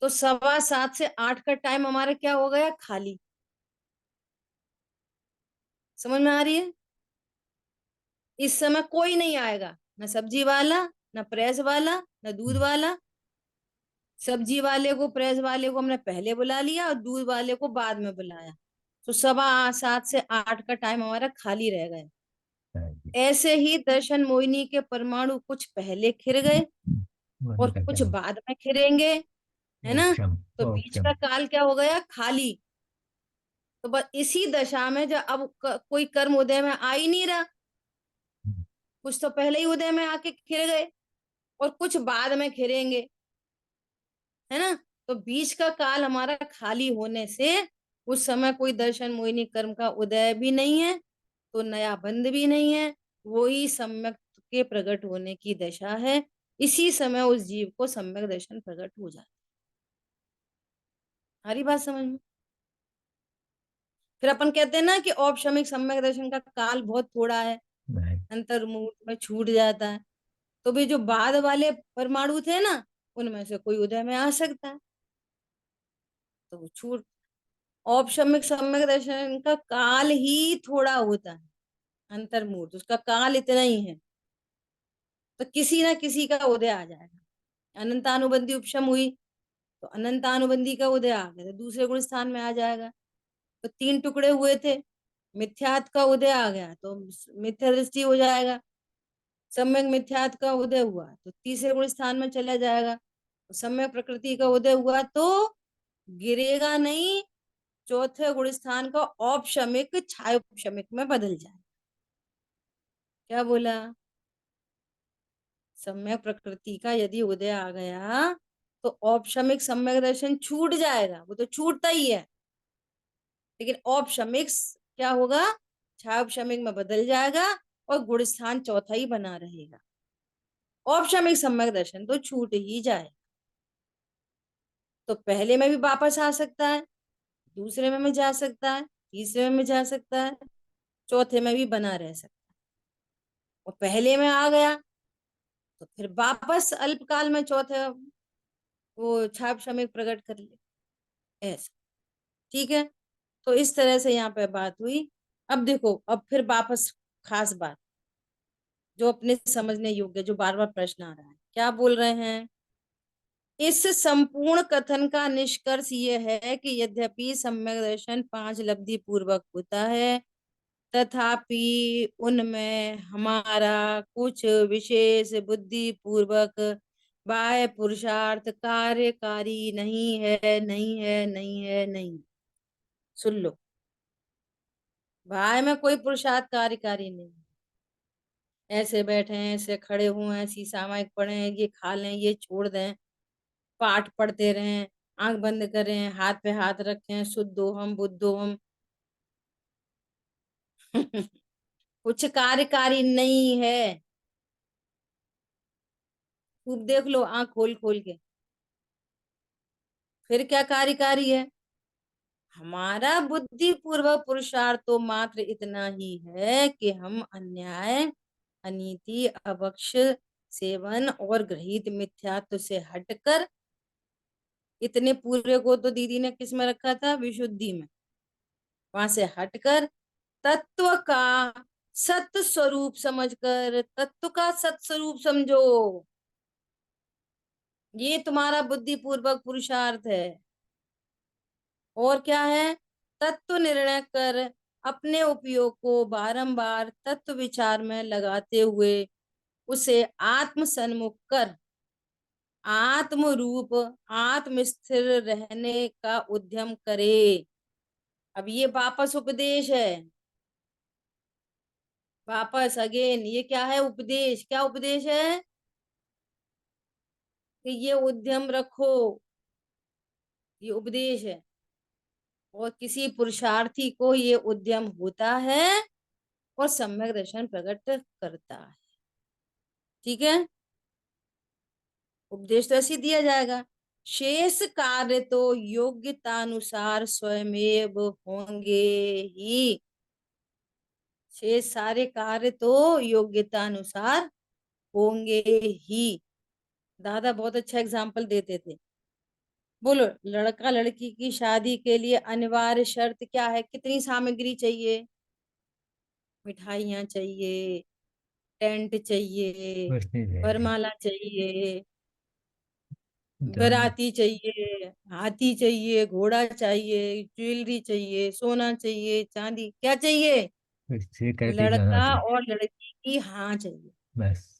S1: तो 7:15 से 8 का टाइम हमारा क्या हो गया खाली, समझ में आ रही है। इस समय कोई नहीं आएगा, ना सब्जी वाला, ना प्रेस वाला, ना दूध वाला। सब्जी वाले को प्रेस वाले को हमने पहले बुला लिया और दूध वाले को बाद में बुलाया। तो 7:15 से 8 का टाइम हमारा खाली रह गया। ऐसे ही दर्शन मोहिनी के परमाणु कुछ पहले खिर गए
S2: वो
S1: और
S2: निकल
S1: कुछ
S2: जाएंगे।
S1: बाद में खिरेंगे, है ना।
S2: मोक्षम।
S1: तो बीच
S2: मोक्षम।
S1: का काल क्या हो गया खाली। तो बस इसी दशा में जब अब कोई कर्म उदय में आ ही नहीं रहा, कुछ तो पहले ही उदय में आके खिर गए और कुछ बाद में खिरेंगे, है ना। तो बीच का काल हमारा खाली होने से उस समय कोई दर्शन मोहिनी कर्म का उदय भी नहीं है, तो नया बंध भी नहीं है, वही सम्यक के प्रकट होने की दशा है। इसी समय उस जीव को सम्यक दर्शन प्रकट हो जाता है। हमारी बात समझ में। फिर अपन कहते हैं ना कि औपशमिक सम्यक दर्शन का काल बहुत थोड़ा है,
S2: नहीं।
S1: अंतर मुहूर्त में छूट जाता है। तो भी जो बाद वाले परमाणु थे ना, उनमें से कोई उदय में आ सकता है, तो वो छूट औपशम्यक सम्यक दर्शन का काल ही थोड़ा होता है, अंतर्मूर्त उसका काल इतना ही है, तो किसी ना किसी का उदय आ जाएगा। अनंतानुबंधी उपशम हुई तो अनंतानुबंधी का उदय आ गया, तो दूसरे गुण स्थान में आ जाएगा। तो तीन टुकड़े हुए थे, मिथ्यात का उदय आ गया तो मिथ्या दृष्टि हो जाएगा। सम्यक मिथ्यात का उदय हुआ तो तीसरे गुण स्थान में चला जाएगा। तो सम्यक प्रकृति का उदय हुआ तो गिरेगा नहीं, चौथे गुण स्थान का औपशमिक छायोपशमिक में बदल जाए। क्या बोला? सम्यक प्रकृति का यदि उदय आ गया तो औपशमिक सम्यक दर्शन छूट जाएगा, वो तो छूटता ही है, लेकिन औपशमिक क्या होगा, छायोपशमिक में बदल जाएगा और गुण स्थान चौथा ही बना रहेगा। औपशमिक सम्यक दर्शन तो छूट ही जाए, तो पहले में भी वापस आ सकता है, दूसरे में भी जा सकता है, तीसरे में भी जा सकता है, चौथे में भी बना रह सकता है। और पहले में आ गया तो फिर वापस अल्पकाल में चौथे वो छाप शमिक प्रकट कर ले, ऐसा। ठीक है, तो इस तरह से यहाँ पे बात हुई। अब देखो, अब फिर वापस खास बात जो अपने समझने योग्य, जो बार बार प्रश्न आ रहा है, क्या बोल रहे हैं? इस संपूर्ण कथन का निष्कर्ष ये है कि यद्यपि सम्यक दर्शन पांच लब्धि पूर्वक होता है, तथापि उनमें हमारा कुछ विशेष बुद्धि पूर्वक बाह्य पुरुषार्थ कार्यकारी नहीं है, नहीं है, नहीं है, नहीं। सुन लो, बाह्य में कोई पुरुषार्थ कार्यकारी नहीं। ऐसे बैठे हैं, ऐसे खड़े हुए हैं, ऐसी सामायिक पढ़े हैं, ये खा लें, ये छोड़ दें, पाठ पढ़ते रहें, आंख बंद करें, हाथ पे हाथ रखें, शुद्धो हम बुद्धो हम। कुछ कार्यकारी नहीं है। खूब देख लो आंख खोल खोल के, फिर क्या कार्यकारी है? हमारा बुद्धि पूर्वक पुरुषार्थ तो मात्र इतना ही है कि हम अन्याय, अनीति, अभक्ष सेवन और गृहीत मिथ्यात्व से हटकर, इतने पूरे को तो दीदी ने किस में रखा था? विशुद्धि में। वहां से हटकर तत्व का सत्य स्वरूप समझकर, तत्व का सत्य स्वरूप समझो, ये तुम्हारा बुद्धि पूर्वक पुरुषार्थ है। और क्या है? तत्व निर्णय कर अपने उपयोग को बारंबार तत्व विचार में लगाते हुए उसे आत्म सन्मुख कर आत्म रूप, आत्म स्थिर रहने का उद्यम करे। अब ये वापस उपदेश है, वापस अगेन, ये क्या है? उपदेश। क्या उपदेश है? कि ये उद्यम रखो, ये उपदेश है। और किसी पुरुषार्थी को ये उद्यम होता है और सम्यक दर्शन प्रकट करता है। ठीक है, उपदेश तो ऐसे ही दिया जाएगा। शेष कार्य तो योग्यतानुसार स्वयमेव होंगे ही। शेष सारे कार्य तो योग्यता अनुसार होंगे ही। दादा बहुत अच्छा एग्जाम्पल देते थे। बोलो, लड़का लड़की की शादी के लिए अनिवार्य शर्त क्या है? कितनी सामग्री चाहिए? मिठाइयाँ चाहिए, टेंट चाहिए,
S2: कुछ नहीं चाहिए।
S1: वरमाला चाहिए,
S2: दोनों।
S1: बाराती चाहिए, हाथी चाहिए, घोड़ा चाहिए, ज्वेलरी चाहिए, सोना चाहिए, चांदी, क्या चाहिए?
S2: कुछ स्वीकृति दोनों
S1: लड़का
S2: चाहिए।
S1: और लड़की की हाँ चाहिए।
S2: बस।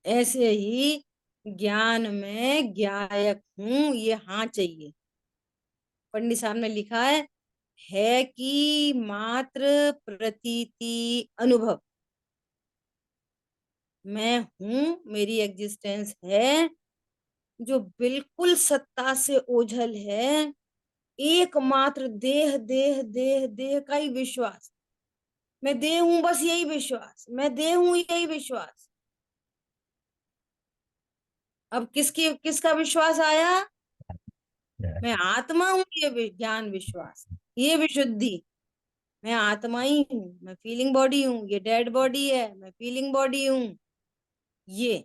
S1: ऐसे ही ज्ञान में ज्ञायक हूं, ये हाँ चाहिए। पंडित साहब ने लिखा है कि मात्र प्रतीति अनुभव, मैं हूं, मेरी एग्जिस्टेंस है, जो बिल्कुल सत्ता से ओझल है। एकमात्र देह देह देह देह का ही विश्वास, मैं देह हूं, बस यही विश्वास, मैं देह हूं, यही विश्वास। अब किसका विश्वास आया? मैं आत्मा हूं, ये ज्ञान विश्वास, ये विशुद्धि। मैं आत्मा ही हूँ, मैं फीलिंग बॉडी हूँ, ये डेड बॉडी है, मैं फीलिंग बॉडी हूँ। ये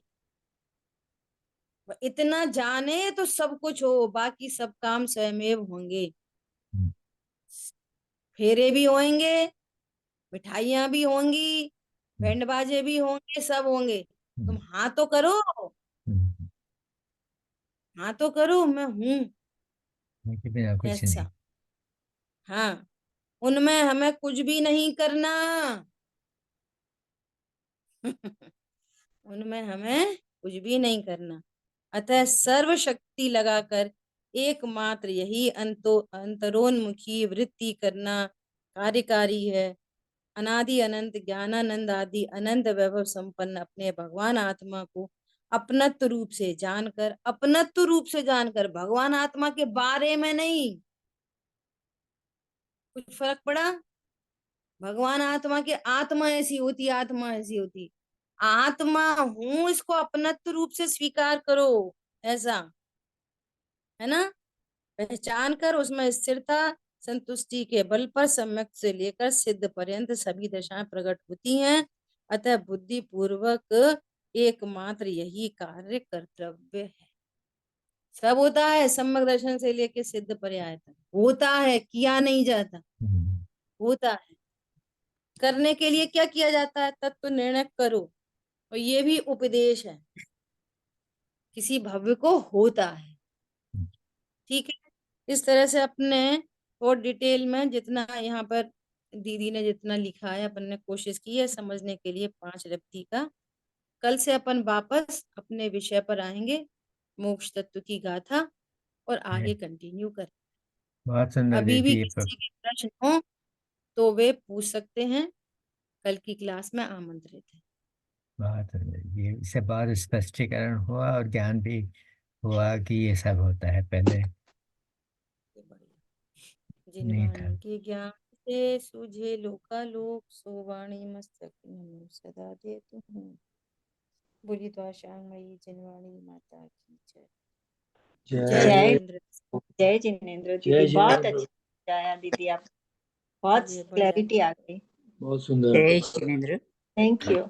S1: इतना जाने तो सब कुछ हो, बाकी सब काम स्वयमेव होंगे। फेरे भी होंगे, मिठाइयां भी होंगी, बैंड बाजे भी होंगे, सब होंगे। तुम हाँ तो करो, हाँ तो करो, मैं हूं।
S2: उनके बिना कुछ नहीं।
S1: ऐसा। हाँ, उनमें हमें कुछ भी नहीं करना। उनमें हमें कुछ भी नहीं करना। अतः सर्व शक्ति लगाकर एकमात्र यही अंतरोन्मुखी वृत्ति करना कार्यकारी है। अनादि अनंत ज्ञानानंद आदि अनंत वैभव संपन्न अपने भगवान आत्मा को अपनत्व रूप से जानकर, अपनत्व रूप से जानकर, भगवान आत्मा के बारे में नहीं। कुछ फर्क पड़ा? भगवान आत्मा के आत्मा ऐसी होती, आत्मा ऐसी होती। आत्मा हूं, इसको अपनत्व रूप से स्वीकार करो। ऐसा है ना। पहचान कर उसमें स्थिरता संतुष्टि के बल पर सम्यक से लेकर सिद्ध पर्यंत सभी दशाएं प्रकट होती हैं। अतः बुद्धि पूर्वक एकमात्र यही कार्य कर्तव्य है। सब होता है, सम्यक दर्शन से लेकर सिद्ध पर्याय तक होता है, किया नहीं जाता, होता है। करने के लिए क्या किया जाता है? तत्व निर्णय करो। और ये भी उपदेश है, किसी भव्य को होता है। ठीक है। इस तरह से अपने और डिटेल में जितना यहाँ पर दीदी ने जितना लिखा है, अपन ने कोशिश की है समझने के लिए 5 रत्ती का। कल से अपन वापस अपने विषय पर आएंगे, मोक्ष तत्व की गाथा, और आगे कंटिन्यू करें।
S2: बहुत सुंदर
S1: अभी भी
S2: दीदी।
S1: किसी के प्रश्न हो तो वे पूछ सकते हैं, कल की क्लास में आमंत्रित है।
S2: बहुत सुंदर, ये इससे बहुत स्पष्टीकरण हुआ और ज्ञान भी हुआ कि ये सब होता है, पहले नहीं था।
S1: जिनवाणी के ज्ञान से सूझे लोकालोक, सो वाणी मस्तक नमो सदा देतु हूँ। बोली तो आशांगमयी जिनवाणी माता की जय। जय
S3: जय
S1: जिनेन्द्र।
S4: जय जिनेन्द्र
S3: जय
S4: दीदी, बहुत
S3: जिनेन्द्र।
S4: अच्छा बताया दीदी, आप बहुत
S1: चलिए बढ़िया।
S4: क्लैरिटी आ गई।
S3: बहुत सुंदर।
S4: जय जिनेन्द्र, थैंक यू।